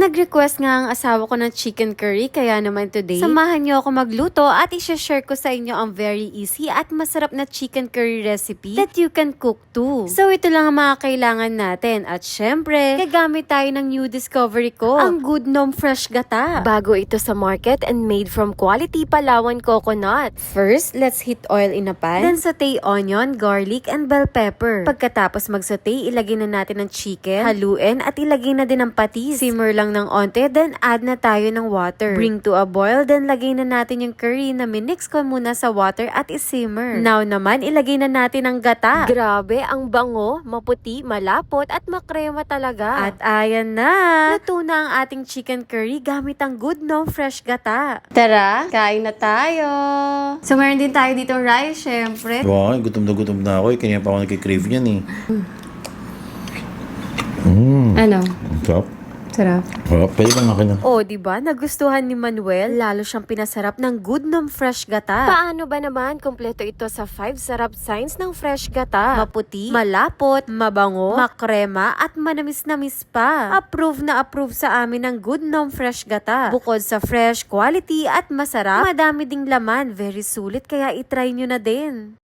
Nag-request nga ang asawa ko ng chicken curry, kaya naman today, samahan niyo ako magluto at i-share ko sa inyo ang very easy at masarap na chicken curry recipe that you can cook too. So ito lang ang mga kailangan natin at syempre, gagamit tayo ng new discovery ko, ang Good Nom Fresh Gata. Bago ito sa market and made from quality Palawan coconut. First, let's heat oil in a pan, then saute onion, garlic, and bell pepper. Pagkatapos mag-saute, ilagay na natin ang chicken, haluin at ilagay na din ang patis. Simmer lang ng onte, then add na tayo ng water. Bring to a boil, then lagay na natin yung curry na minix ko muna sa water at isimmer. Now naman, ilagay na natin ang gata. Grabe, ang bango, maputi, malapot at makrema talaga. At ayan na! Luto na ang ating chicken curry gamit ang Good Nom Fresh Gata. Tara, kain na tayo! So meron din tayo dito rice, syempre. Wow, gutom na ako eh. Kanya pa ako nagkikrave niyan eh. Ano? Ang sarap. Sarap. Pwede bang akin yan? Oh, 'di ba? Nagustuhan ni Manuel, lalo siyang pinasarap ng Good Nom Fresh Gata. Paano ba naman kumpleto ito sa 5 sarap signs ng fresh gata? Maputi, malapot, mabango, makrema at manamis-namis pa. Approve na approve sa amin ng Good Nom Fresh Gata. Bukod sa fresh, quality at masarap, madami ding laman, very sulit kaya i-try nyo na din.